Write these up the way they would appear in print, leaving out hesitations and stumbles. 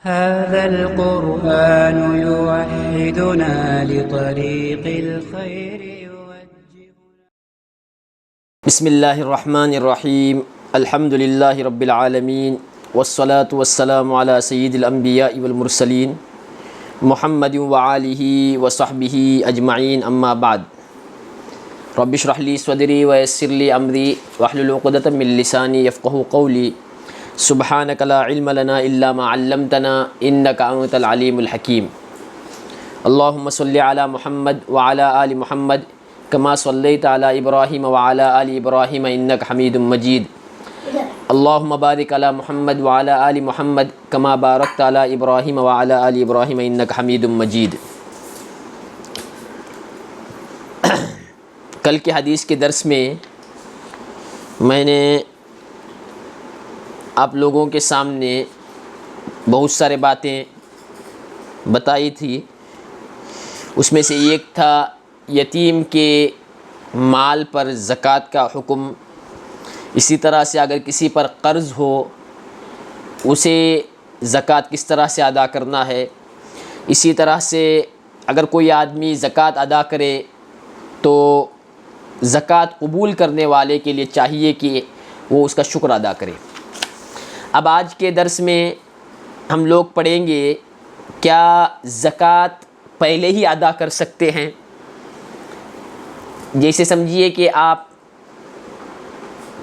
هذا القرآن يوحدنا لطريق الخير يوجهنا. بسم اللہ الرحمن الرحیم الحمد للہ رب العالمین والصلاة والسلام علی سید الانبیاء والمرسلین محمد وآلہ وصحبہ اجمعین اما بعد رب اشرح لی صدری ویسر لی امری واحلل عقدۃ من لسانی یفقہوا قولی سبحانک لا علم لنا الا ما علمتنا انک انت العلیم الحکیم. اللہم صلی علی محمد وعلی آل محمد کما صلیت علی ابراہیم وعلی آل ابراہیم انک حمید مجید. اللہم بارک علی محمد وعلی آل محمد کما بارکت علی ابراہیم وعلی آل ابراہیم انک حمید مجید. کل کے حدیث کے درس میں میں نے آپ لوگوں کے سامنے بہت سارے باتیں بتائی تھی. اس میں سے ایک تھا یتیم کے مال پر زکوٰۃ کا حکم. اسی طرح سے اگر کسی پر قرض ہو اسے زکوٰۃ کس طرح سے ادا کرنا ہے. اسی طرح سے اگر کوئی آدمی زکوٰۃ ادا کرے تو زکوٰۃ قبول کرنے والے کے لیے چاہیے کہ وہ اس کا شکر ادا کرے. اب آج کے درس میں ہم لوگ پڑھیں گے کیا زکوٰۃ پہلے ہی ادا کر سکتے ہیں. جیسے سمجھیے کہ آپ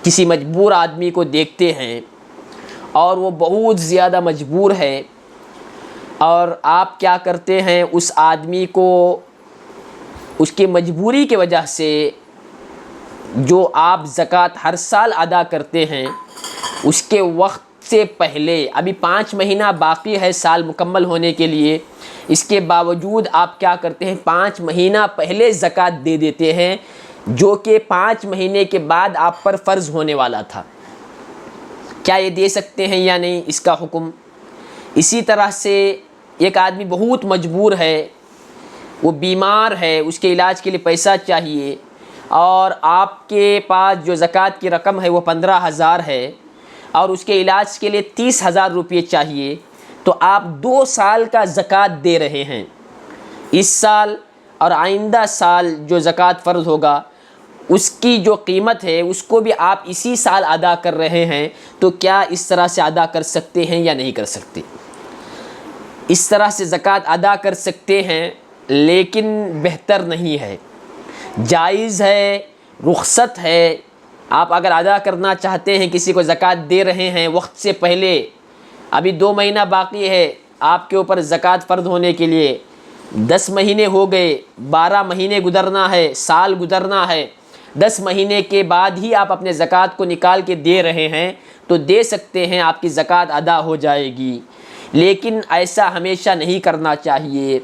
کسی مجبور آدمی کو دیکھتے ہیں اور وہ بہت زیادہ مجبور ہے اور آپ کیا کرتے ہیں اس آدمی کو اس کی مجبوری کی وجہ سے جو آپ زکوٰۃ ہر سال ادا کرتے ہیں اس کے وقت سے پہلے ابھی 5 مہینہ باقی ہے سال مکمل ہونے کے لیے، اس کے باوجود آپ کیا کرتے ہیں 5 مہینہ پہلے زکوٰۃ دے دیتے ہیں جو کہ 5 مہینے کے بعد آپ پر فرض ہونے والا تھا. کیا یہ دے سکتے ہیں یا نہیں اس کا حکم. اسی طرح سے ایک آدمی بہت مجبور ہے، وہ بیمار ہے، اس کے علاج کے لیے پیسہ چاہیے اور آپ کے پاس جو زکوٰۃ کی رقم ہے وہ 15,000 ہے اور اس کے علاج کے لیے 30,000 روپے چاہیے، تو آپ 2 سال کا زکوٰۃ دے رہے ہیں. اس سال اور آئندہ سال جو زکوٰۃ فرض ہوگا اس کی جو قیمت ہے اس کو بھی آپ اسی سال ادا کر رہے ہیں. تو کیا اس طرح سے ادا کر سکتے ہیں یا نہیں کر سکتے. اس طرح سے زکوٰۃ ادا کر سکتے ہیں لیکن بہتر نہیں ہے. جائز ہے، رخصت ہے. آپ اگر ادا کرنا چاہتے ہیں، کسی کو زکوٰۃ دے رہے ہیں وقت سے پہلے، ابھی 2 مہینہ باقی ہے آپ کے اوپر زکوٰۃ فرض ہونے کے لیے، 10 مہینے ہو گئے، 12 مہینے گزرنا ہے، سال گزرنا ہے، 10 مہینے کے بعد ہی آپ اپنے زکوٰۃ کو نکال کے دے رہے ہیں تو دے سکتے ہیں، آپ کی زکوٰۃ ادا ہو جائے گی. لیکن ایسا ہمیشہ نہیں کرنا چاہیے،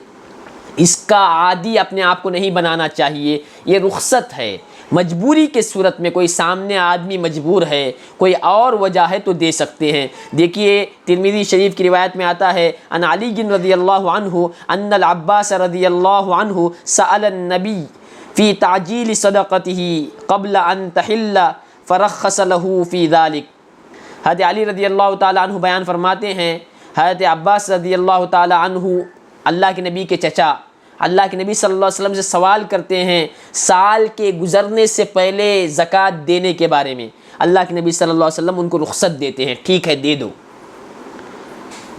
اس کا عادی اپنے آپ کو نہیں بنانا چاہیے. یہ رخصت ہے، مجبوری کے صورت میں کوئی سامنے آدمی مجبور ہے، کوئی اور وجہ ہے تو دے سکتے ہیں. دیکھیے ترمذی شریف کی روایت میں آتا ہے ان علی رضی اللہ عنہ ان العباس رضی اللہ عنہ سأل النبی فی تعجیل صدقته قبل ان تحل فرخص له فی ذلک. حضرت علی رضی اللہ تعالی عنہ بیان فرماتے ہیں حضرت عباس رضی اللہ تعالی عنہ اللہ کے نبی کے چچا اللہ کے نبی صلی اللہ علیہ وسلم سے سوال کرتے ہیں سال کے گزرنے سے پہلے زکوٰۃ دینے کے بارے میں. اللہ کے نبی صلی اللہ علیہ وسلم ان کو رخصت دیتے ہیں، ٹھیک ہے دے دو.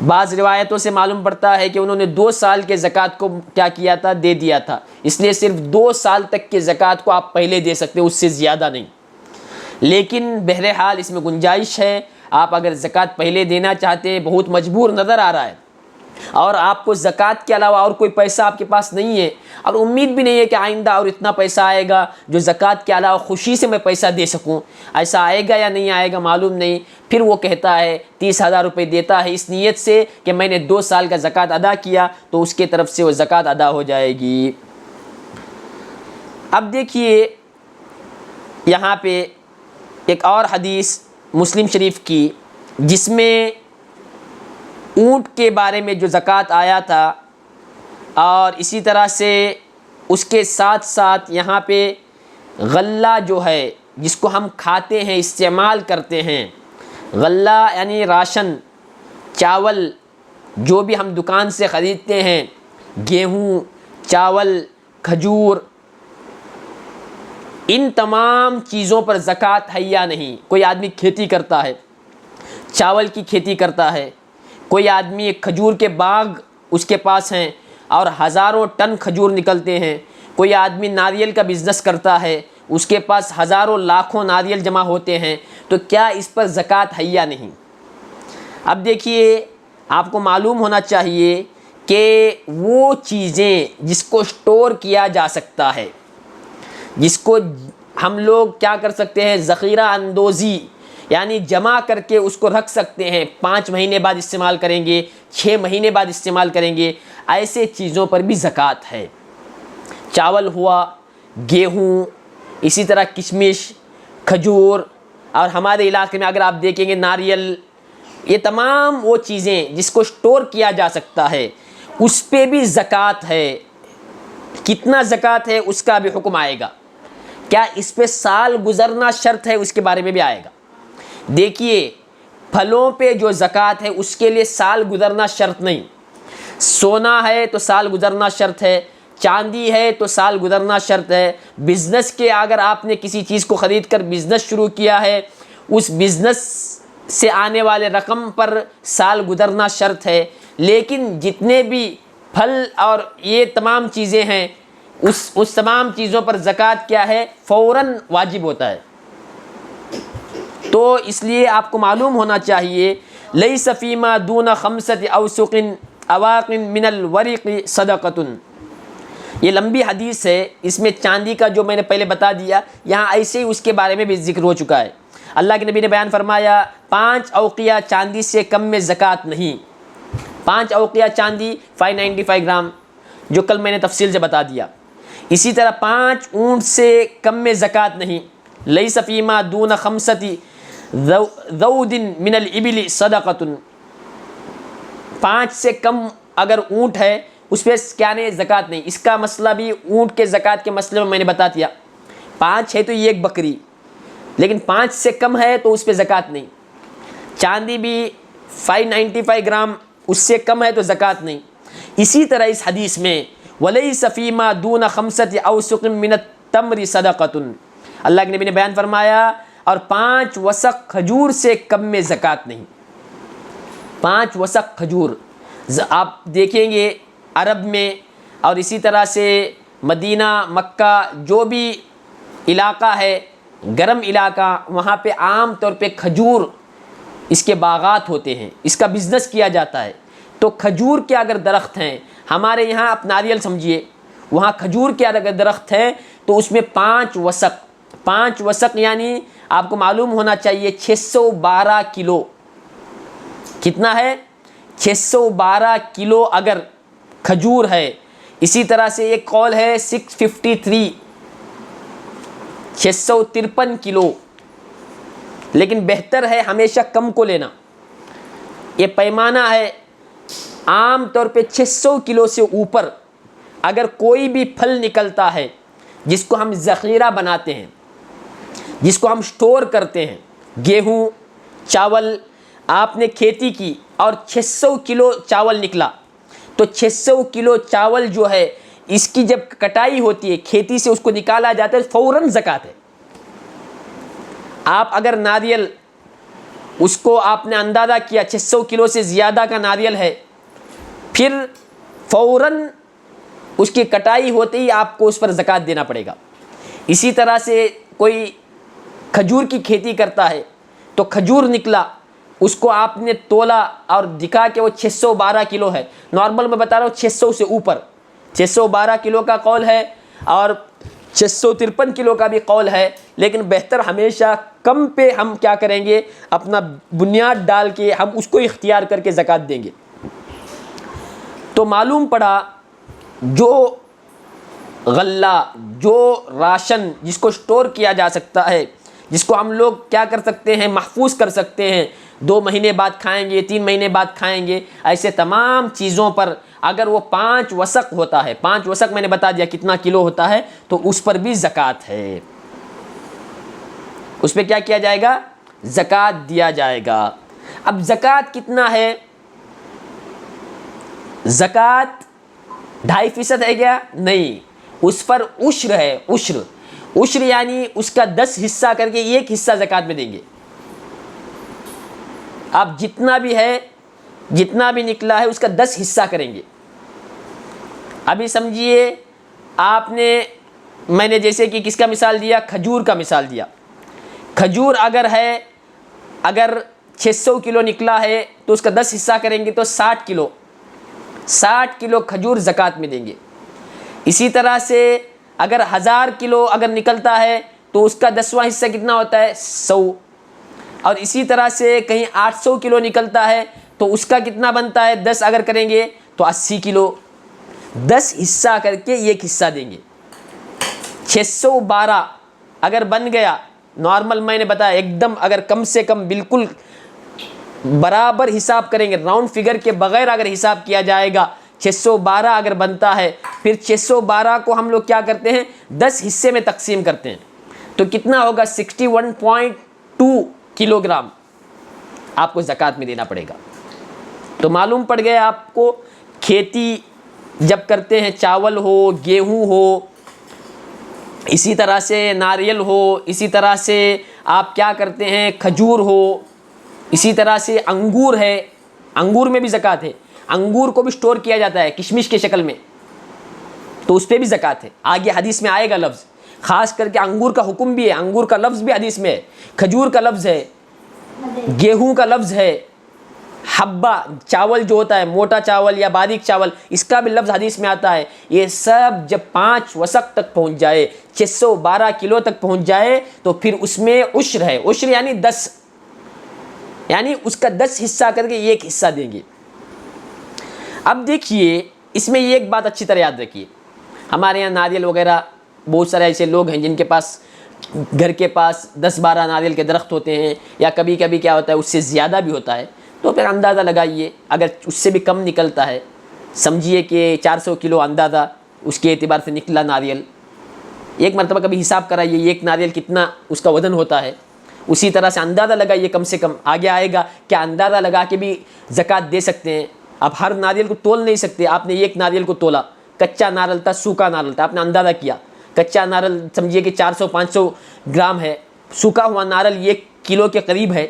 بعض روایتوں سے معلوم پڑتا ہے کہ انہوں نے 2 سال کے زکوٰۃ کو کیا کیا تھا، دے دیا تھا، اس لیے صرف 2 سال تک کے زکوٰۃ کو آپ پہلے دے سکتے ہیں، اس سے زیادہ نہیں. لیکن بہرحال اس میں گنجائش ہے. آپ اگر زکوٰۃ پہلے دینا چاہتے ہیں، بہت مجبور نظر آ رہا ہے اور آپ کو زکوٰۃ کے علاوہ اور کوئی پیسہ آپ کے پاس نہیں ہے اور امید بھی نہیں ہے کہ آئندہ اور اتنا پیسہ آئے گا جو زکوٰۃ کے علاوہ خوشی سے میں پیسہ دے سکوں، ایسا آئے گا یا نہیں آئے گا معلوم نہیں. پھر وہ کہتا ہے 30,000 روپے دیتا ہے اس نیت سے کہ میں نے 2 سال کا زکوٰۃ ادا کیا تو اس کے طرف سے وہ زکوٰۃ ادا ہو جائے گی. اب دیکھیے یہاں پہ ایک اور حدیث مسلم شریف کی جس میں اونٹ کے بارے میں جو زکوٰۃ آیا تھا اور اسی طرح سے اس کے ساتھ ساتھ یہاں پہ غلہ جو ہے جس کو ہم کھاتے ہیں استعمال کرتے ہیں، غلہ یعنی راشن، چاول جو بھی ہم دکان سے خریدتے ہیں، گیہوں، چاول، کھجور، ان تمام چیزوں پر زکوٰۃ ہے یا نہیں؟ کوئی آدمی کھیتی کرتا ہے، چاول کی کھیتی کرتا ہے، کوئی آدمی ایک کھجور کے باغ اس کے پاس ہیں اور ہزاروں ٹن کھجور نکلتے ہیں، کوئی آدمی ناریل کا بزنس کرتا ہے، اس کے پاس ہزاروں لاکھوں ناریل جمع ہوتے ہیں، تو کیا اس پر زکوٰۃ ہے یا نہیں؟ اب دیکھیے، آپ کو معلوم ہونا چاہیے کہ وہ چیزیں جس کو اسٹور کیا جا سکتا ہے، جس کو ہم لوگ کیا کر سکتے ہیں، ذخیرہ اندوزی، یعنی جمع کر کے اس کو رکھ سکتے ہیں، 5 مہینے بعد استعمال کریں گے، 6 مہینے بعد استعمال کریں گے، ایسے چیزوں پر بھی زکوٰۃ ہے۔ چاول ہوا، گیہوں، اسی طرح کشمش، کھجور، اور ہمارے علاقے میں اگر آپ دیکھیں گے ناریل، یہ تمام وہ چیزیں جس کو اسٹور کیا جا سکتا ہے، اس پہ بھی زکوٰۃ ہے۔ کتنا زکوٰۃ ہے اس کا بھی حکم آئے گا۔ کیا اس پہ سال گزرنا شرط ہے؟ اس کے بارے میں بھی آئے گا۔ دیکھیے، پھلوں پہ جو زکوٰۃ ہے اس کے لیے سال گزرنا شرط نہیں۔ سونا ہے تو سال گزرنا شرط ہے، چاندی ہے تو سال گزرنا شرط ہے۔ بزنس کے اگر آپ نے کسی چیز کو خرید کر بزنس شروع کیا ہے، اس بزنس سے آنے والے رقم پر سال گزرنا شرط ہے۔ لیکن جتنے بھی پھل اور یہ تمام چیزیں ہیں، اس تمام چیزوں پر زکوٰۃ کیا ہے؟ فوراً واجب ہوتا ہے۔ تو اس لیے آپ کو معلوم ہونا چاہیے، لیس فیما دون 5 اوسق اواق من الورق صدقۃ۔ یہ لمبی حدیث ہے، اس میں چاندی کا جو میں نے پہلے بتا دیا، یہاں ایسے ہی اس کے بارے میں بھی ذکر ہو چکا ہے۔ اللہ کے نبی نے بیان فرمایا 5 اوقیہ چاندی سے کم میں زکوٰۃ نہیں۔ 5 اوقیہ چاندی 595 گرام، جو کل میں نے تفصیل سے بتا دیا۔ اسی طرح 5 اونٹ سے کم میں زکوٰۃ نہیں۔ لیس فیما دون 5 ذود من الابل صدقۃ۔ 5 سے کم اگر اونٹ ہے اس پہ کیا نہیں؟ زکوٰۃ نہیں۔ اس کا مسئلہ بھی اونٹ کے زکوٰۃ کے مسئلے میں نے بتا دیا۔ 5 ہے تو یہ ایک بکری، لیکن 5 سے کم ہے تو اس پہ زکوٰۃ نہیں۔ چاندی بھی 595 گرام، اس سے کم ہے تو زکوٰۃ نہیں۔ اسی طرح اس حدیث میں وَلَيْسَ فِي مَا دُونَ 5 أَوْسُقٍ مِّنَ التَّمْرِ صَدَقَةٌ، اللہ کے نبی نے بیان فرمایا، اور 5 وسق کھجور سے کم میں زکوٰۃ نہیں۔ 5 وسق کھجور، آپ دیکھیں گے عرب میں اور اسی طرح سے مدینہ، مکہ، جو بھی علاقہ ہے گرم علاقہ، وہاں پہ عام طور پہ کھجور، اس کے باغات ہوتے ہیں، اس کا بزنس کیا جاتا ہے۔ تو کھجور کے اگر درخت ہیں، ہمارے یہاں آپ ناریل سمجھیے، وہاں کھجور کے اگر درخت ہیں تو اس میں 5 وسق، 5 وسق یعنی آپ کو معلوم ہونا چاہیے 612 کلو۔ کتنا ہے؟ 612 کلو اگر کھجور ہے۔ اسی طرح سے ایک قول ہے 653، 653 کلو، لیکن بہتر ہے ہمیشہ کم کو لینا۔ یہ پیمانہ ہے، عام طور پہ 600 کلو سے اوپر اگر کوئی بھی پھل نکلتا ہے جس کو ہم ذخیرہ بناتے ہیں، جس کو ہم اسٹور کرتے ہیں، گیہوں، چاول، آپ نے کھیتی کی اور 600 کلو چاول نکلا، تو 600 کلو چاول جو ہے اس کی جب کٹائی ہوتی ہے، کھیتی سے اس کو نکالا جاتا ہے، فوراً زکوٰۃ ہے۔ آپ اگر ناریل، اس کو آپ نے اندازہ کیا 600 کلو سے زیادہ کا ناریل ہے، پھر فوراً اس کی کٹائی ہوتے ہی آپ کو اس پر زکوٰۃ دینا پڑے گا۔ اسی طرح سے کوئی کھجور کی کھیتی کرتا ہے تو کھجور نکلا، اس کو آپ نے تولا اور دکھا کہ وہ 612 کلو ہے، نارمل میں بتا رہا ہوں 600 سے اوپر، 612 کلو کا قول ہے اور 653 کلو کا بھی قول ہے، لیکن بہتر ہمیشہ کم پہ ہم کیا کریں گے، اپنا بنیاد ڈال کے ہم اس کو اختیار کر کے زکوٰۃ دیں گے۔ تو معلوم پڑا جو غلہ، جو راشن جس کو اسٹور کیا جا سکتا ہے، جس کو ہم لوگ کیا کر سکتے ہیں، محفوظ کر سکتے ہیں، 2 مہینے بعد کھائیں گے، 3 مہینے بعد کھائیں گے، ایسے تمام چیزوں پر اگر وہ 5 وسق ہوتا ہے، 5 وسق میں نے بتا دیا کتنا کلو ہوتا ہے، تو اس پر بھی زکوٰۃ ہے، اس پہ کیا کیا جائے گا؟ زکوٰۃ دیا جائے گا۔ اب زکوٰۃ کتنا ہے؟ زکوٰۃ 2.5% ہے کیا؟ نہیں، اس پر عشر ہے، عشر یعنی اس کا 10 حصہ کر کے 1 حصہ زکوٰۃ میں دیں گے. آپ جتنا بھی ہے، جتنا بھی نکلا ہے اس کا 10 حصہ کریں گے. ابھی سمجھیے آپ نے، میں نے جیسے کہ کس کا مثال دیا؟ کھجور کا مثال دیا. کھجور اگر 600 کلو نکلا ہے تو اس کا 10 حصہ کریں گے تو 60 کلو کھجور زکوٰۃ میں دیں گے. اسی طرح سے اگر 1000 کلو اگر نکلتا ہے تو اس کا 10واں حصہ کتنا ہوتا ہے؟ 100. اور اسی طرح سے کہیں 800 کلو نکلتا ہے تو اس کا کتنا بنتا ہے؟ 10 اگر کریں گے تو 80 کلو. 10 حصہ کر کے 1 حصہ دیں گے. 612 اگر بن گیا نارمل، میں نے بتایا ایک دم اگر کم سے کم بالکل برابر حساب کریں گے، راؤنڈ فگر کے بغیر اگر حساب کیا جائے گا، 612 اگر بنتا ہے، پھر 612 کو ہم لوگ کیا کرتے ہیں؟ 10 حصے میں تقسیم کرتے ہیں تو کتنا ہوگا؟ 61.2 کلو گرام آپ کو زکوٰۃ میں دینا پڑے گا. تو معلوم پڑ گیا آپ کو، کھیتی جب کرتے ہیں، چاول ہو، گیہوں ہو، اسی طرح سے ناریل ہو، اسی طرح سے آپ کیا کرتے ہیں؟ کھجور ہو، اسی طرح سے انگور ہے، انگور میں بھی زکوٰۃ ہے. انگور کو بھی سٹور کیا جاتا ہے کشمش کے شکل میں، تو اس پہ بھی زکوٰۃ ہے. آگے حدیث میں آئے گا لفظ، خاص کر کے انگور کا حکم بھی ہے، انگور کا لفظ بھی حدیث میں ہے، کھجور کا لفظ ہے، گیہوں کا لفظ ہے، حبہ چاول جو ہوتا ہے، موٹا چاول یا باریک چاول، اس کا بھی لفظ حدیث میں آتا ہے. یہ سب جب 5 وسق تک پہنچ جائے، 612 کلو تک پہنچ جائے تو پھر اس میں عشر ہے. عشر یعنی 10، یعنی اس کا 10 حصہ کر کے 1 حصہ دیں گے. اب دیکھیے اس میں یہ ایک بات اچھی طرح یاد رکھیے، ہمارے یہاں ناریل وغیرہ بہت سارے ایسے لوگ ہیں جن کے پاس گھر کے پاس 10-12 ناریل کے درخت ہوتے ہیں، یا کبھی کبھی کیا ہوتا ہے اس سے زیادہ بھی ہوتا ہے، تو پھر اندازہ لگائیے اگر اس سے بھی کم نکلتا ہے، سمجھیے کہ 400 کلو اندازہ اس کے اعتبار سے نکلا ناریل. ایک مرتبہ کبھی حساب کرائیے ایک ناریل کتنا اس کا وزن ہوتا ہے، اسی طرح سے اندازہ لگائیے کم سے کم. آگے آئے گا کیا اندازہ لگا کے بھی زکوٰۃ دے سکتے ہیں. اب ہر ناریل کو تول نہیں سکتے، آپ نے ایک ناریل کو تولا، کچا ناریل تھا، سوکھا ناریل تھا، آپ نے اندازہ کیا، کچا ناریل سمجھیے کہ 400-500 گرام ہے، سوکھا ہوا ناریل 1 کلو کے قریب ہے،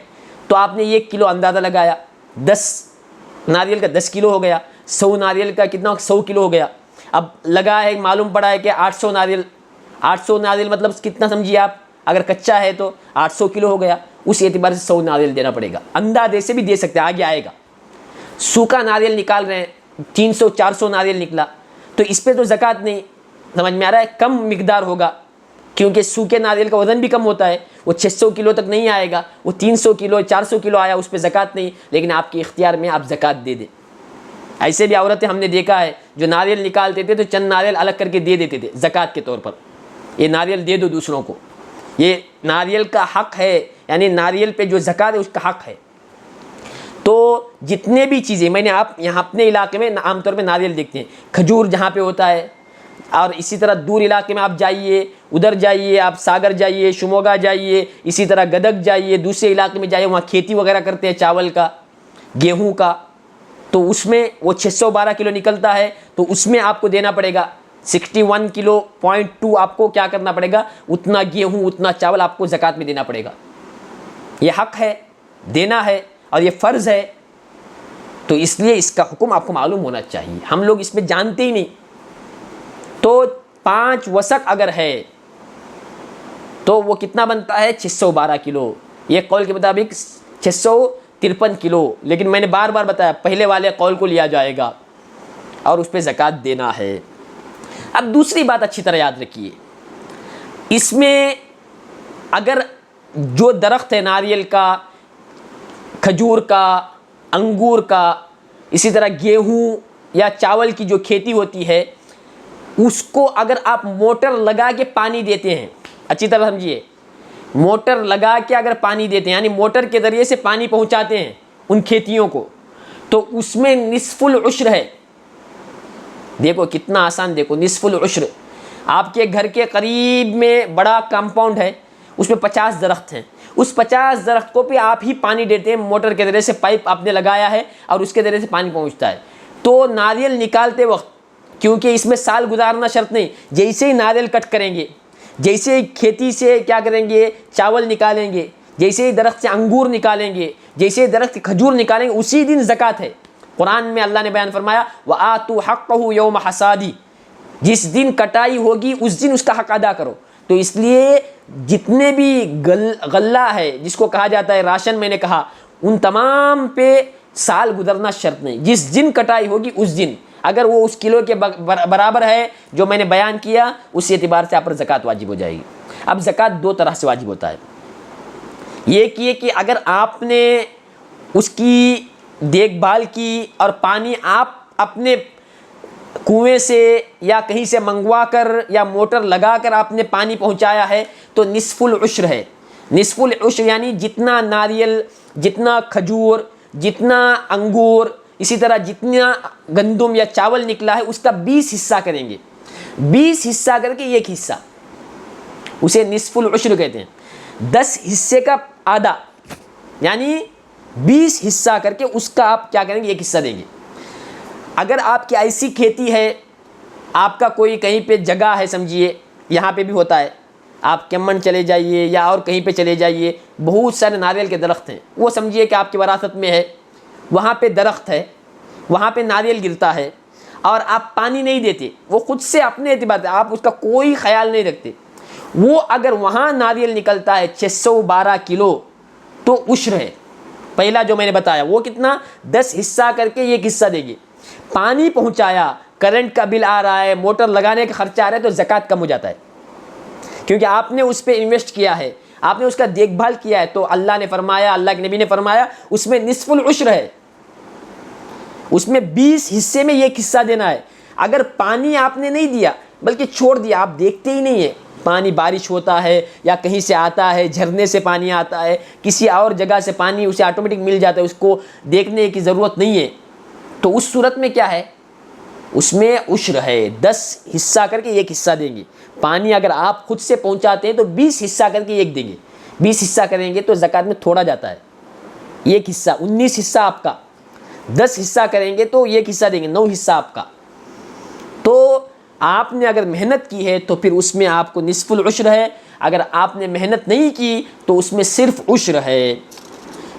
تو آپ نے 1 کلو اندازہ لگایا، 10 ناریل کا 10 کلو ہو گیا، 100 ناریل کا کتنا؟ 100 کلو ہو گیا. اب لگا ہے، معلوم پڑا ہے کہ 800 ناریل مطلب کتنا سمجھیے آپ، اگر کچا ہے تو 800 کلو ہو گیا، اس اعتبار سے 100 ناریل دینا پڑے گا. اندازے سے بھی دے سکتے ہیں، آگے آئے گا. سوکھا ناریل نکال رہے ہیں، 300-400 ناریل نکلا تو اس پہ تو زکوٰۃ نہیں، سمجھ میں آ رہا ہے، کم مقدار ہوگا کیونکہ سوکھے ناریل کا وزن بھی کم ہوتا ہے، وہ 600 کلو تک نہیں آئے گا، وہ 300 کلو 400 کلو آیا، اس پہ زکوٰۃ نہیں، لیکن آپ کے اختیار میں آپ زکوٰۃ دے دیں. ایسے بھی عورتیں ہم نے دیکھا ہے جو ناریل نکالتے تھے تو چند ناریل الگ کر کے دے دیتے تھے زکوٰۃ کے طور پر، یہ ناریل دے دو دوسروں کو، یہ ناریل کا حق ہے، یعنی ناریل پہ جو زکوٰۃ ہے اس کا حق ہے. تو جتنے بھی چیزیں میں نے، آپ یہاں اپنے علاقے میں عام طور پہ ناریل دیکھتے ہیں، کھجور جہاں پہ ہوتا ہے، اور اسی طرح دور علاقے میں آپ جائیے، ادھر جائیے، آپ ساگر جائیے، شموگا جائیے، اسی طرح گدگ جائیے، دوسرے علاقے میں جائیے، وہاں کھیتی وغیرہ کرتے ہیں چاول کا، گیہوں کا، تو اس میں وہ 612 کلو نکلتا ہے تو اس میں آپ کو دینا پڑے گا 61 کلو .2 آپ کو کیا کرنا پڑے گا، اتنا گیہوں اتنا چاول آپ کو زکوٰۃ میں دینا پڑے گا. یہ حق ہے، دینا ہے، اور یہ فرض ہے، تو اس لیے اس کا حکم آپ کو معلوم ہونا چاہیے. ہم لوگ اس میں جانتے ہی نہیں. تو 5 وسق اگر ہے تو وہ کتنا بنتا ہے؟ 612 کلو. یہ قول کے مطابق 653 کلو، لیکن میں نے بار بار بتایا پہلے والے قول کو لیا جائے گا اور اس پہ زکوٰۃ دینا ہے. اب دوسری بات اچھی طرح یاد رکھیے، اس میں اگر جو درخت ہے ناریل کا، کھجور کا، انگور کا، اسی طرح گیہوں یا چاول کی جو کھیتی ہوتی ہے، اس کو اگر آپ موٹر لگا کے پانی دیتے ہیں، اچھی طرح سمجھیے، موٹر لگا کے اگر پانی دیتے ہیں، یعنی موٹر کے ذریعے سے پانی پہنچاتے ہیں ان کھیتیوں کو، تو اس میں نصف العشر ہے. دیکھو کتنا آسان، دیکھو نصف العشر. آپ کے گھر کے قریب میں بڑا کمپاؤنڈ ہے، اس میں 50 درخت ہیں، اس 50 درخت کو بھی آپ ہی پانی دیتے ہیں، موٹر کے ذریعے سے، پائپ آپ نے لگایا ہے اور اس کے ذریعے سے پانی پہنچتا ہے. تو ناریل نکالتے وقت، کیونکہ اس میں سال گزارنا شرط نہیں، جیسے ہی ناریل کٹ کریں گے، جیسے ہی کھیتی سے کیا کریں گے، چاول نکالیں گے، جیسے ہی درخت سے انگور نکالیں گے، جیسے ہی درخت سے کھجور نکالیں گے، اسی دن زکوٰۃ ہے۔ قرآن میں اللہ نے بیان فرمایا وَآتُوا حَقَّهُ يَوْمَ حَصَادِهِ، جس دن کٹائی ہوگی اس دن اس کا حق ادا کرو۔ تو اس لیے جتنے بھی غلہ ہے جس کو کہا جاتا ہے راشن، میں نے کہا ان تمام پہ سال گزرنا شرط نہیں، جس دن کٹائی ہوگی اس دن، اگر وہ اس کلو کے برابر ہے جو میں نے بیان کیا، اس اعتبار سے آپ پر زکوٰۃ واجب ہو جائے گی۔ اب زکوٰۃ دو طرح سے واجب ہوتا ہے، یہ کہ اگر آپ نے اس کی دیکھ بھال کی اور پانی آپ اپنے کنویں سے یا کہیں سے منگوا کر یا موٹر لگا کر آپ نے پانی پہنچایا ہے تو نصف العشر ہے۔ نصف العشر یعنی جتنا ناریل، جتنا کھجور، جتنا انگور، اسی طرح جتنا گندم یا چاول نکلا ہے اس کا 20 حصہ کریں گے۔ 20 حصہ کر کے ایک حصہ، اسے نصف العشر کہتے ہیں۔ 10 حصے کا آدھا یعنی 20 حصہ کر کے اس کا آپ کیا کریں گے، ایک حصہ دیں گے۔ اگر آپ کی ایسی کھیتی ہے، آپ کا کوئی کہیں پہ جگہ ہے، سمجھیے یہاں پہ بھی ہوتا ہے، آپ کیمن چلے جائیے یا اور کہیں پہ چلے جائیے، بہت سارے ناریل کے درخت ہیں، وہ سمجھیے کہ آپ کی وراثت میں ہے، وہاں پہ درخت ہے، وہاں پہ ناریل گرتا ہے اور آپ پانی نہیں دیتے، وہ خود سے اپنے اعتبار سے آپ اس کا کوئی خیال نہیں رکھتے، وہ اگر وہاں ناریل نکلتا ہے 612 کلو تو عشر ہے۔ پہلا جو میں نے بتایا وہ کتنا، 10 حصہ کر کے ایک حصہ دیں گے۔ پانی پہنچایا، کرنٹ کا بل آ رہا ہے، موٹر لگانے کا خرچہ آ رہا ہے تو زکوٰۃ کم ہو جاتا ہے، کیونکہ آپ نے اس پہ انویسٹ کیا ہے، آپ نے اس کا دیکھ بھال کیا ہے، تو اللہ نے فرمایا، اللہ کے نبی نے فرمایا اس میں نصف العشر ہے، اس میں 20 حصے میں ایک حصہ دینا ہے۔ اگر پانی آپ نے نہیں دیا بلکہ چھوڑ دیا، آپ دیکھتے ہی نہیں ہیں، پانی بارش ہوتا ہے یا کہیں سے آتا ہے، جھرنے سے پانی آتا ہے، کسی اور جگہ سے پانی اسے آٹومیٹک مل جاتا ہے، اس کو دیکھنے کی ضرورت نہیں ہے، تو اس صورت میں کیا ہے، اس میں عشر ہے، 10 حصہ کر کے ایک حصہ دیں گے۔ پانی اگر آپ خود سے پہنچاتے ہیں تو 20 حصہ کر کے ایک دیں گے، 20 حصہ کریں گے تو زکوٰۃ میں تھوڑا جاتا ہے، ایک حصہ، 19 حصہ آپ کا، 10 حصہ کریں گے تو ایک حصہ دیں گے، 9 حصہ آپ کا۔ تو آپ نے اگر محنت کی ہے تو پھر اس میں آپ کو نصف العشر ہے، اگر آپ نے محنت نہیں کی تو اس میں صرف عشر ہے۔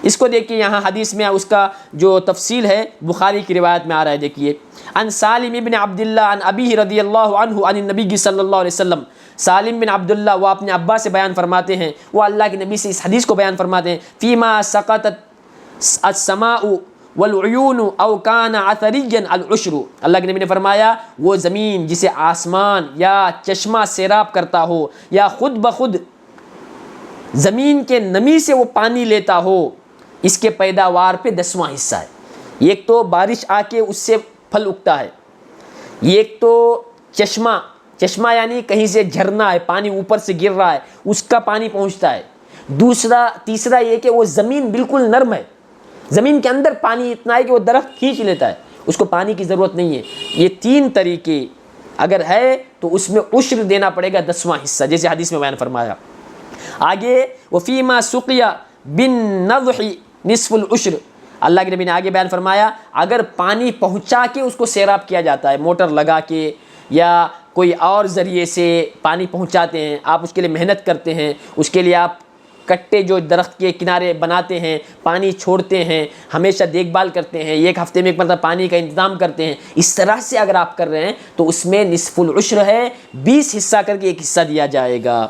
اس کو دیکھیے یہاں حدیث میں اس کا جو تفصیل ہے بخاری کی روایت میں آ رہا ہے، دیکھیے ان سالم ابن عبداللہ عن ابیہ رضی اللہ عنہ عن النبی صلی اللہ علیہ وسلم، سالم بن عبداللہ وہ اپنے ابا سے بیان فرماتے ہیں، وہ اللہ کے نبی سے اس حدیث کو بیان فرماتے ہیں، فیما سقطت السماء والعیون او کان عثریا العشر، اللہ کے نبی نے فرمایا وہ زمین جسے آسمان یا چشمہ سیراب کرتا ہو یا خود بخود زمین کے نمی سے وہ پانی لیتا ہو، اس کے پیداوار پہ 10واں حصہ ہے۔ ایک تو بارش آ کے اس سے پھل اگتا ہے، ایک تو چشمہ یعنی کہیں سے جھرنا ہے، پانی اوپر سے گر رہا ہے، اس کا پانی پہنچتا ہے، تیسرا یہ کہ وہ زمین بالکل نرم ہے، زمین کے اندر پانی اتنا ہے کہ وہ درخت کھینچ لیتا ہے، اس کو پانی کی ضرورت نہیں ہے۔ یہ 3 طریقے اگر ہے تو اس میں عشر دینا پڑے گا 10واں حصہ، جیسے حدیث میں بیان فرمایا۔ آگے وفیما سقیا بالنضح نصف العشر، اللہ کے نبی نے آگے بیان فرمایا اگر پانی پہنچا کے اس کو سیراب کیا جاتا ہے، موٹر لگا کے یا کوئی اور ذریعے سے پانی پہنچاتے ہیں، آپ اس کے لیے محنت کرتے ہیں، اس کے لیے آپ کٹے جو درخت کے کنارے بناتے ہیں، پانی چھوڑتے ہیں، ہمیشہ دیکھ بھال کرتے ہیں، ایک ہفتے میں ایک مرتبہ پانی کا انتظام کرتے ہیں، اس طرح سے اگر آپ کر رہے ہیں تو اس میں نصف العشر ہے، 20 حصہ کر کے ایک حصہ دیا جائے گا۔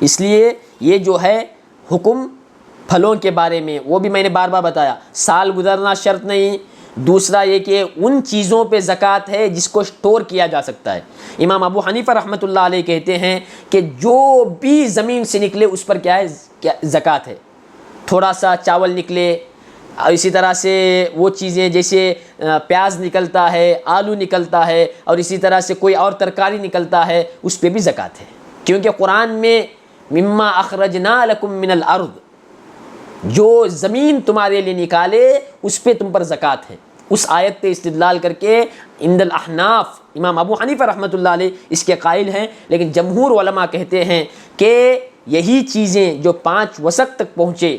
اس لیے یہ جو ہے حکم پھلوں کے بارے میں، وہ بھی میں نے بار بار بتایا، سال گزرنا شرط نہیں، دوسرا یہ کہ ان چیزوں پہ زکوٰۃ ہے جس کو اسٹور کیا جا سکتا ہے۔ امام ابو حنیفہ رحمۃ اللہ علیہ کہتے ہیں کہ جو بھی زمین سے نکلے اس پر کیا ہے، زکوٰۃ ہے۔ تھوڑا سا چاول نکلے، اسی طرح سے وہ چیزیں جیسے پیاز نکلتا ہے، آلو نکلتا ہے، اور اسی طرح سے کوئی اور ترکاری نکلتا ہے، اس پہ بھی زکوٰۃ ہے، کیونکہ قرآن میں مما اخرجنا لکم من الارض، جو زمین تمہارے لیے نکالے اس پہ تم پر زکوٰۃ ہے۔ اس آیت پہ استدلال کر کے عند الاحناف امام ابو حنیفہ رحمۃ اللہ علیہ اس کے قائل ہیں، لیکن جمہور علماء کہتے ہیں کہ یہی چیزیں جو 5 وسق تک پہنچے،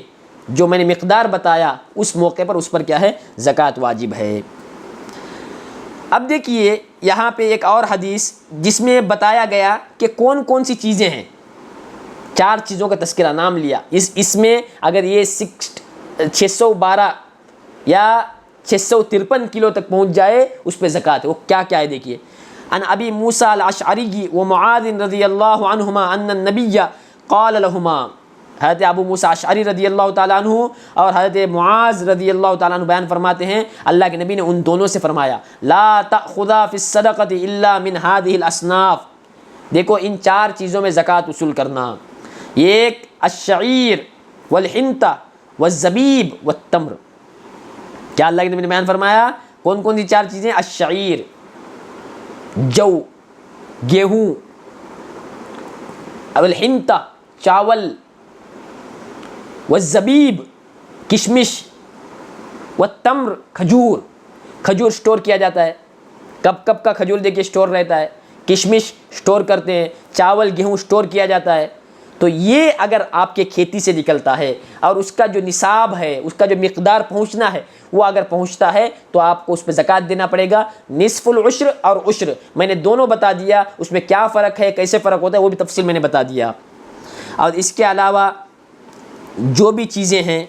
جو میں نے مقدار بتایا اس موقع پر اس پر کیا ہے؟ زکوٰۃ واجب ہے۔ اب دیکھیے یہاں پہ ایک اور حدیث جس میں بتایا گیا کہ کون کون سی چیزیں ہیں، 4 چیزوں کا تذکرہ نام لیا۔ اس میں اگر یہ 612 یا 653 کلو تک پہنچ جائے اس پہ زکوٰۃ ہے۔ وہ کیا کیا ہے دیکھیے، ان ابی موسیٰ الاشعری و معاذ رضی اللہ عنہما ان النبی قال لہما، حضرت ابو موسیٰ اشعری رضی اللہ تعالیٰ عنہ اور حضرت معاذ رضی اللہ تعالیٰ عنہ بیان فرماتے ہیں اللہ کے نبی نے ان دونوں سے فرمایا، لا تأخذا فی الصدقۃ الا من هذه الاصناف، دیکھو ان 4 چیزوں میں زکوٰۃ وصول کرنا، ایک الشعیر والحنطہ والزبیب والتمر۔ کیا اللہ کے نبی نے بیان فرمایا کون کون سی 4 چیزیں؟ الشعیر جو، گیہوں، والحنطہ چاول، والزبیب کشمش، والتمر کھجور، کھجور سٹور کیا جاتا ہے، کب کب کا کھجور دیکھیے سٹور رہتا ہے، کشمش سٹور کرتے ہیں، چاول گیہوں سٹور کیا جاتا ہے۔ تو یہ اگر آپ کے کھیتی سے نکلتا ہے اور اس کا جو نصاب ہے، اس کا جو مقدار پہنچنا ہے وہ اگر پہنچتا ہے تو آپ کو اس پہ زکوٰۃ دینا پڑے گا، نصف العشر اور عشر، میں نے دونوں بتا دیا، اس میں کیا فرق ہے، کیسے فرق ہوتا ہے وہ بھی تفصیل میں نے بتا دیا۔ اور اس کے علاوہ جو بھی چیزیں ہیں،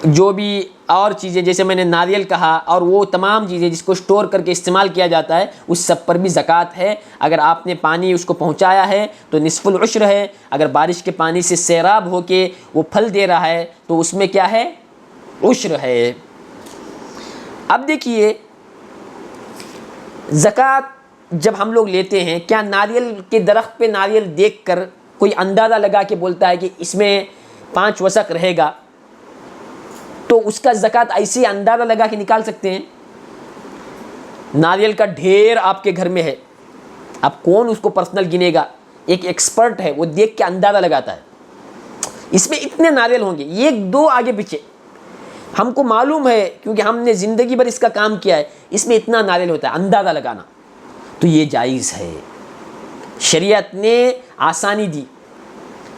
جو بھی اور چیزیں جیسے میں نے ناریل کہا اور وہ تمام چیزیں جس کو سٹور کر کے استعمال کیا جاتا ہے اس سب پر بھی زکوٰۃ ہے۔ اگر آپ نے پانی اس کو پہنچایا ہے تو نصف العشر ہے، اگر بارش کے پانی سے سیراب ہو کے وہ پھل دے رہا ہے تو اس میں کیا ہے؟ عشر ہے۔ اب دیکھیے زکوٰۃ جب ہم لوگ لیتے ہیں، کیا ناریل کے درخت پہ ناریل دیکھ کر کوئی اندازہ لگا کے بولتا ہے کہ اس میں 5 وسق رہے گا تو اس کا زکوٰۃ ایسے اندازہ لگا کے نکال سکتے ہیں؟ ناریل کا ڈھیر آپ کے گھر میں ہے، اب کون اس کو پرسنل گنے گا؟ ایک ایکسپرٹ ہے وہ دیکھ کے اندازہ لگاتا ہے اس میں اتنے ناریل ہوں گے، 1-2 آگے پیچھے، ہم کو معلوم ہے کیونکہ ہم نے زندگی بھر اس کا کام کیا ہے، اس میں اتنا ناریل ہوتا ہے، اندازہ لگانا تو یہ جائز ہے۔ شریعت نے آسانی دی،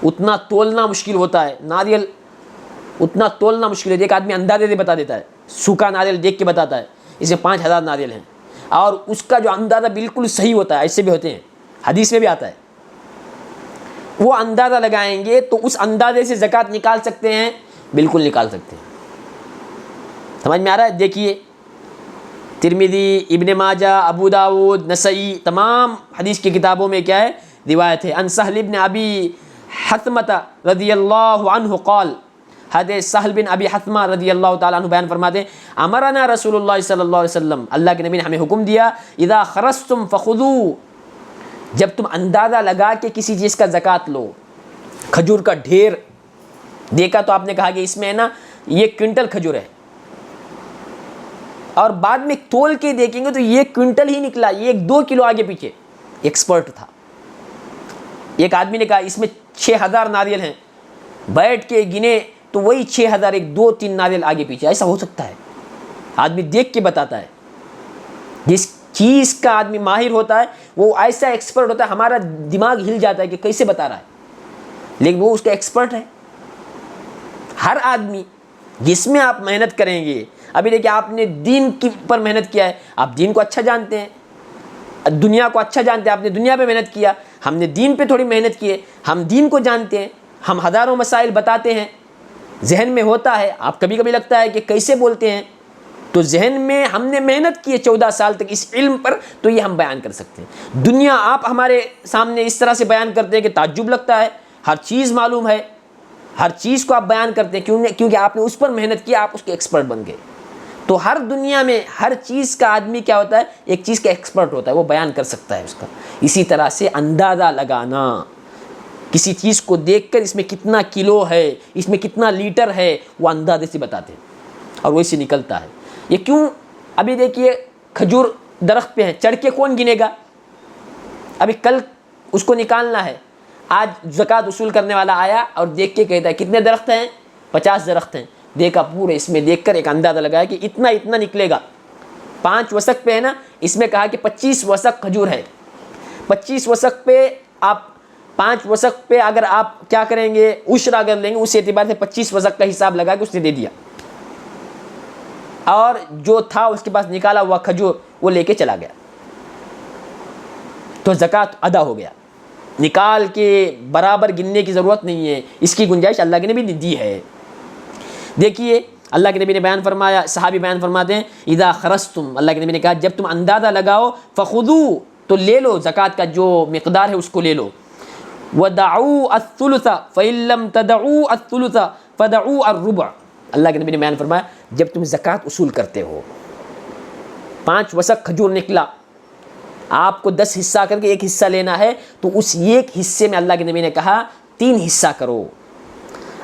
اتنا تولنا مشکل ہوتا ہے، ناریل اتنا تولنا مشکل ہے، ایک آدمی اندازے سے بتا دیتا ہے، سوکھا ناریل دیکھ کے بتاتا ہے اس میں 5000 ناریل ہیں، اور اس کا جو اندازہ بالکل صحیح ہوتا ہے، ایسے بھی ہوتے ہیں، حدیث میں بھی آتا ہے، وہ اندازہ لگائیں گے تو اس اندازے سے زکوٰۃ نکال سکتے ہیں، بالکل نکال سکتے ہیں۔ سمجھ میں آ رہا ہے؟ دیکھیے ترمذی، ابن ماجہ، ابو داؤد، نسائی، تمام حدیث کی کتابوں میں کیا ہے؟ روایت ہے۔ ان سہل بن ابی حثمۃ رضی اللہ عنہ قال، حضرت سہل بن ابی حثمہ رضی اللہ تعالیٰ عنہ بیان فرماتے ہیں، امرنا رسول اللہ صلی اللہ علیہ وسلم، اللہ کے نبی نے ہمیں حکم دیا، اذا خرجتم فخذوا، جب تم اندازہ لگا کے کسی چیز کا زکوٰۃ لو، کھجور کا ڈھیر دیکھا تو آپ نے کہا کہ اس میں ہے نا 1 کوئنٹل کھجور ہے، اور بعد میں تول کے دیکھیں گے تو یہ کوئنٹل ہی نکلا، یہ 1-2 کلو آگے پیچھے، ایکسپرٹ تھا۔ ایک آدمی نے کہا اس میں 6000 ناریل ہیں، بیٹھ کے گنے تو وہی 6000، 1-2-3 ناریل آگے پیچھے، ایسا ہو سکتا ہے؟ آدمی دیکھ کے بتاتا ہے، جس چیز کا آدمی ماہر ہوتا ہے وہ ایسا ایکسپرٹ ہوتا ہے، ہمارا دماغ ہل جاتا ہے کہ کیسے بتا رہا ہے، لیکن وہ اس کا ایکسپرٹ ہے۔ ہر آدمی جس میں آپ محنت کریں گے، ابھی دیکھیں آپ نے دین کی پر محنت کیا ہے، آپ دین کو اچھا جانتے ہیں، دنیا کو اچھا جانتے ہیں، آپ نے دنیا پہ محنت کیا، ہم نے دین پہ تھوڑی محنت کی ہے، ہم دین کو جانتے ہیں، ہم ہزاروں مسائل بتاتے ہیں، ذہن میں ہوتا ہے، آپ کبھی کبھی لگتا ہے کہ کیسے بولتے ہیں، تو ذہن میں ہم نے محنت کی ہے 14 سال تک اس علم پر، تو یہ ہم بیان کر سکتے ہیں۔ دنیا آپ ہمارے سامنے اس طرح سے بیان کرتے ہیں کہ تعجب لگتا ہے، ہر چیز معلوم ہے، ہر چیز کو آپ بیان کرتے ہیں کیونکہ آپ نے اس پر محنت کی، آپ اس کے ایکسپرٹ بن گئے۔ تو ہر دنیا میں ہر چیز کا آدمی کیا ہوتا ہے؟ ایک چیز کا ایکسپرٹ ہوتا ہے، وہ بیان کر سکتا ہے اس کا۔ اسی طرح سے اندازہ لگانا، کسی چیز کو دیکھ کر اس میں کتنا کلو ہے، اس میں کتنا لیٹر ہے، وہ اندازے سے بتاتے ہیں اور ویسے نکلتا ہے۔ یہ کیوں؟ ابھی دیکھیے کھجور درخت پہ ہے، چڑھ کے کون گنے گا؟ ابھی کل اس کو نکالنا ہے، آج زکوٰۃ وصول کرنے والا آیا اور دیکھ کے کہتا ہے کتنے درخت ہیں؟ 50 درخت ہیں، دیکھا پورے، اس میں دیکھ کر ایک اندازہ لگایا کہ اتنا نکلے گا، 5 وسق پہ ہے نا، اس میں کہا کہ 25 وسق کھجور ہے، 25 وسق پہ آپ 5 وسق پہ اگر آپ کیا کریں گے، عشر اگر لیں گے، اس اعتبار سے 25 وسق کا حساب لگا کے اس نے دے دیا، اور جو تھا اس کے پاس نکالا ہوا کھجور وہ لے کے چلا گیا، تو زکوٰۃ ادا ہو گیا، نکال کے برابر گننے کی ضرورت نہیں ہے، اس کی گنجائش اللہ کے نبی نے دی ہے۔ دیکھیے اللہ کے نبی نے بیان فرمایا، صحابی بیان فرماتے ہیں اذا خرجتم، اللہ کے نبی نے کہا جب تم اندازہ لگاؤ، فخذوا، تو لے لو زکوٰۃ کا جو مقدار ہے اس کو لے لو، ودعوا الثلث فإن لم تدعوا الثلث فدعوا الربع، اللہ کے نبی نے بیان فرمایا جب تم زکوٰۃ اصول کرتے ہو، 5 وسق کھجور نکلا، آپ کو 10 حصہ کر کے ایک حصہ لینا ہے، تو اس ایک حصے میں اللہ کے نبی نے کہا 3 حصہ کرو،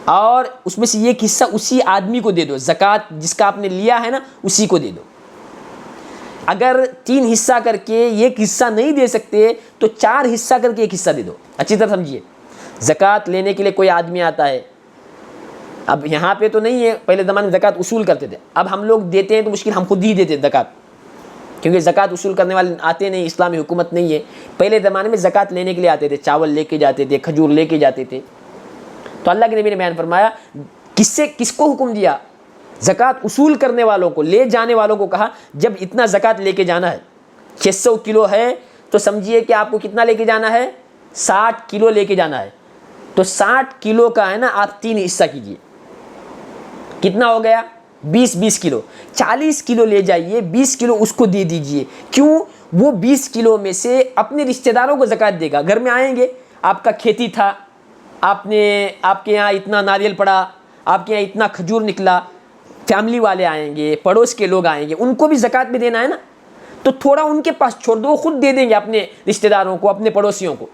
اور اس میں سے ایک حصہ اسی آدمی کو دے دو، زکوٰۃ جس کا آپ نے لیا ہے نا اسی کو دے دو۔ اگر 3 حصہ کر کے ایک حصہ نہیں دے سکتے تو 4 حصہ کر کے ایک حصہ دے دو۔ اچھی طرح سمجھیے، زکوٰۃ لینے کے لیے کوئی آدمی آتا ہے، اب یہاں پہ تو نہیں ہے، پہلے زمانے میں زکوٰۃ اصول کرتے تھے، اب ہم لوگ دیتے ہیں تو مشکل ہم خود ہی دیتے زکوٰۃ، کیونکہ زکوٰۃ اصول کرنے والے آتے نہیں، اسلامی حکومت نہیں ہے۔ پہلے زمانے میں زکوٰۃ لینے کے لیے آتے تھے، چاول لے کے جاتے تھے، کھجور لے کے جاتے تھے، تو اللہ کے نبی نے بیان فرمایا کس کو حکم دیا؟ زکوٰۃ اصول کرنے والوں کو، لے جانے والوں کو کہا جب اتنا زکوٰۃ لے کے جانا ہے، 600 کلو ہے تو سمجھیے کہ آپ کو کتنا لے کے جانا ہے، 60 کلو لے کے جانا ہے، تو 60 کلو کا ہے نا آپ 3 حصہ کیجئے، کتنا ہو گیا 20 کلو، 40 کلو لے جائیے، 20 کلو اس کو دے دیجئے، کیوں؟ وہ 20 کلو میں سے اپنے رشتہ داروں کو زکوٰۃ دے گا، گھر میں آئیں گے، آپ کا کھیتی تھا، آپ کے یہاں اتنا ناریل پڑا، آپ کے یہاں اتنا کھجور نکلا، فیملی والے آئیں گے، پڑوس کے لوگ آئیں گے، ان کو بھی زکوٰۃ میں دینا ہے نا، تو تھوڑا ان کے پاس چھوڑ دو، وہ خود دے دیں گے اپنے رشتہ داروں کو، اپنے پڑوسیوں کو،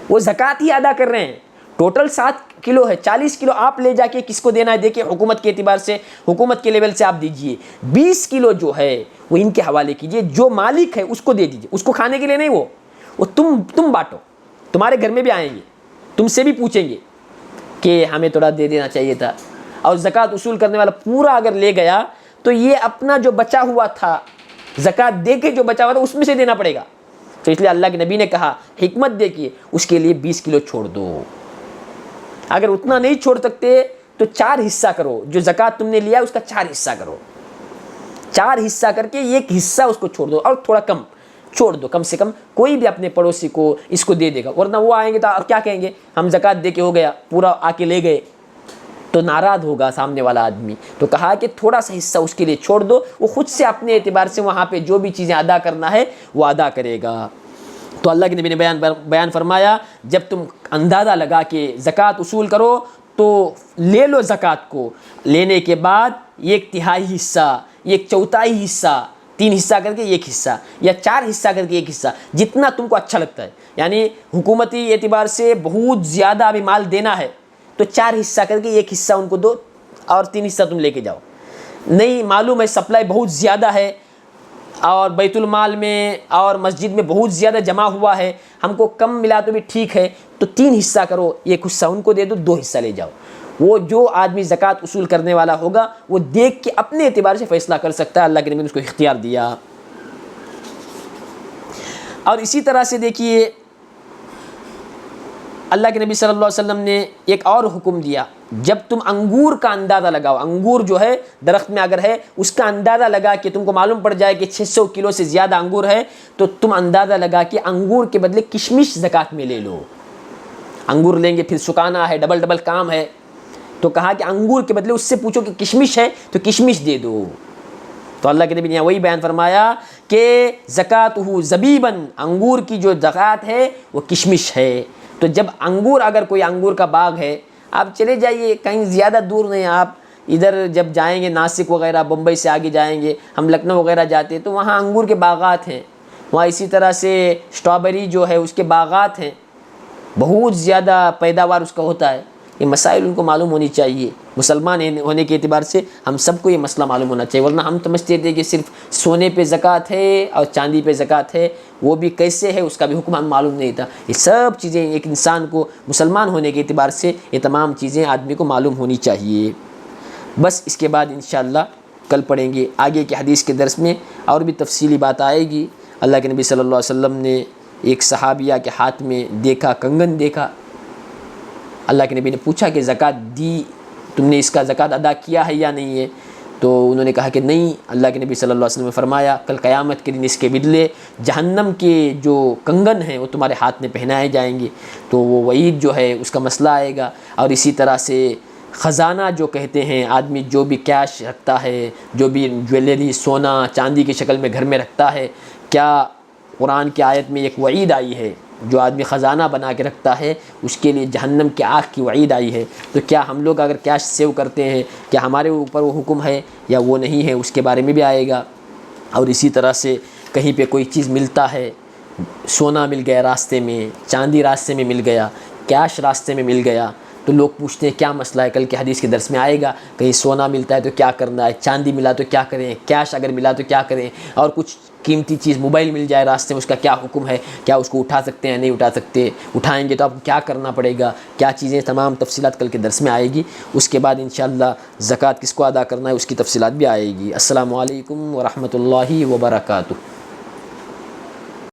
وہ زکوٰۃ ہی ادا کر رہے ہیں۔ ٹوٹل 7 کلو ہے، 40 کلو آپ لے جا کے کس کو دینا ہے، دیکھیں حکومت کے اعتبار سے، حکومت کے لیول سے آپ دیجئے، 20 کلو جو ہے وہ ان کے حوالے کیجئے، جو مالک ہے اس کو دے دیجئے، اس کو کھانے کے لیے نہیں، وہ تم بانٹو، تمہارے گھر میں بھی آئیں گے، تم سے بھی پوچھیں گے کہ ہمیں تھوڑا دے دینا چاہیے تھا، اور زکوٰۃ اصول کرنے والا پورا اگر لے گیا تو یہ اپنا جو بچا ہوا تھا، زکوٰۃ دے کے جو بچا ہوا تھا اس میں سے دینا پڑے گا، تو اس لیے اللہ کے نبی نے کہا حکمت دیکھیے، اس کے لیے 20 کلو چھوڑ دو، اگر اتنا نہیں چھوڑ سکتے تو 4 حصہ کرو، جو زکوٰۃ تم نے لیا اس کا 4 حصہ کرو، 4 حصہ کر کے ایک حصہ اس کو چھوڑ دو، اور تھوڑا کم چھوڑ دو، کم سے کم کوئی بھی اپنے پڑوسی کو اس کو دے دے گا، ورنہ وہ آئیں گے تو کیا کہیں گے، ہم زکوٰۃ دے کے ہو گیا، پورا آ کے لے گئے، تو ناراض ہوگا سامنے والا آدمی، تو کہا کہ تھوڑا سا حصہ اس کے لیے چھوڑ دو، وہ خود سے اپنے اعتبار سے وہاں پہ جو بھی چیزیں ادا کرنا ہے وہ ادا کرے گا۔ تو اللہ کے نبی نے بیان فرمایا جب تم اندازہ لگا کے زکوٰۃ اصول کرو تو لے لو زکوٰۃ کو، لینے کے بعد 1/3 حصہ، 1/4 حصہ، 3 حصہ کر کے ایک حصہ، یا 4 حصہ کر کے ایک حصہ، جتنا تم کو اچھا لگتا ہے، یعنی حکومتی اعتبار سے بہت زیادہ ابھی مال دینا ہے تو 4 حصہ کر کے ایک حصہ ان کو دو، اور 3 حصہ تم لے کے جاؤ۔ نہیں معلوم ہے سپلائی بہت زیادہ ہے اور بیت المال میں اور مسجد میں بہت زیادہ جمع ہوا ہے، ہم کو کم ملا تو بھی ٹھیک ہے، تو 3 حصہ کرو، ایک حصہ ان کو دے دو، 2 حصہ لے جاؤ۔ وہ جو آدمی زکوٰۃ اصول کرنے والا ہوگا وہ دیکھ کے اپنے اعتبار سے فیصلہ کر سکتا ہے، اللہ کے نبی نے اس کو اختیار دیا۔ اور اسی طرح سے دیکھیے اللہ کے نبی صلی اللہ علیہ وسلم نے ایک اور حکم دیا، جب تم انگور کا اندازہ لگاؤ، انگور جو ہے درخت میں اگر ہے اس کا اندازہ لگا کہ تم کو معلوم پڑ جائے کہ 600 کلو سے زیادہ انگور ہے، تو تم اندازہ لگا کہ انگور کے بدلے کشمش زکوٰۃ میں لے لو۔ انگور لیں گے پھر سکانا ہے، ڈبل کام ہے، تو کہا کہ انگور کے بدلے اس سے پوچھو کہ کشمش ہے تو کشمش دے دو۔ تو اللہ کے نبی نے وہی بیان فرمایا کہ زکاتہ زبیباً، انگور کی جو زکوٰۃ ہے وہ کشمش ہے۔ تو جب انگور، اگر کوئی انگور کا باغ ہے، آپ چلے جائیے کہیں زیادہ دور نہیں، آپ ادھر جب جائیں گے ناسک وغیرہ، بمبئی سے آگے جائیں گے، ہم لکھنؤ وغیرہ جاتے ہیں تو وہاں انگور کے باغات ہیں، وہاں اسی طرح سے اسٹرابیری جو ہے اس کے باغات ہیں، بہت زیادہ پیداوار اس کا ہوتا ہے۔ یہ مسائل ان کو معلوم ہونی چاہیے، مسلمان ہونے کے اعتبار سے ہم سب کو یہ مسئلہ معلوم ہونا چاہیے، ورنہ ہم سمجھتے تھے کہ صرف سونے پہ زکوٰۃ ہے اور چاندی پہ زکوٰۃ ہے، وہ بھی کیسے ہے اس کا بھی حکم ہم معلوم نہیں تھا۔ یہ سب چیزیں ایک انسان کو مسلمان ہونے کے اعتبار سے یہ تمام چیزیں آدمی کو معلوم ہونی چاہیے۔ بس اس کے بعد انشاءاللہ کل پڑھیں گے آگے کے حدیث کے درس میں، اور بھی تفصیلی بات آئے گی۔ اللہ کے نبی صلی اللہ علیہ وسلم نے ایک صحابیہ کے ہاتھ میں دیکھا کنگن دیکھا. اللہ کے نبی نے پوچھا کہ زکوٰۃ دی، تم نے اس کا زکوٰۃ ادا کیا ہے یا نہیں ہے؟ تو انہوں نے کہا کہ نہیں. اللہ کے نبی صلی اللہ علیہ وسلم نے فرمایا کل قیامت کے دن اس کے بدلے جہنم کے جو کنگن ہیں وہ تمہارے ہاتھ میں پہنائے جائیں گے. تو وہ وعید جو ہے اس کا مسئلہ آئے گا. اور اسی طرح سے خزانہ جو کہتے ہیں، آدمی جو بھی کیش رکھتا ہے، جو بھی جویلری سونا چاندی کی شکل میں گھر میں رکھتا ہے، کیا قرآن کی آیت میں ایک وعید آئی ہے جو آدمی خزانہ بنا کے رکھتا ہے اس کے لیے جہنم کی آگ کی وعید آئی ہے؟ تو کیا ہم لوگ اگر کیش سیو کرتے ہیں کیا ہمارے اوپر وہ حکم ہے یا وہ نہیں ہے؟ اس کے بارے میں بھی آئے گا. اور اسی طرح سے کہیں پہ کوئی چیز ملتا ہے، سونا مل گیا راستے میں، چاندی راستے میں مل گیا، کیش راستے میں مل گیا، تو لوگ پوچھتے ہیں کیا مسئلہ ہے. کل کے حدیث کے درس میں آئے گا کہیں سونا ملتا ہے تو کیا کرنا ہے، چاندی ملا تو کیا کریں، کیش اگر ملا تو کیا کریں، اور کچھ قیمتی چیز موبائل مل جائے راستے میں اس کا کیا حکم ہے، کیا اس کو اٹھا سکتے ہیں نہیں اٹھا سکتے، اٹھائیں گے تو آپ کو کیا کرنا پڑے گا، کیا چیزیں، تمام تفصیلات کل کے درس میں آئے گی. اس کے بعد انشاءاللہ زکوٰۃ کس کو ادا کرنا ہے اس کی تفصیلات بھی آئے گی. السلام علیکم ورحمۃ اللہ وبرکاتہ.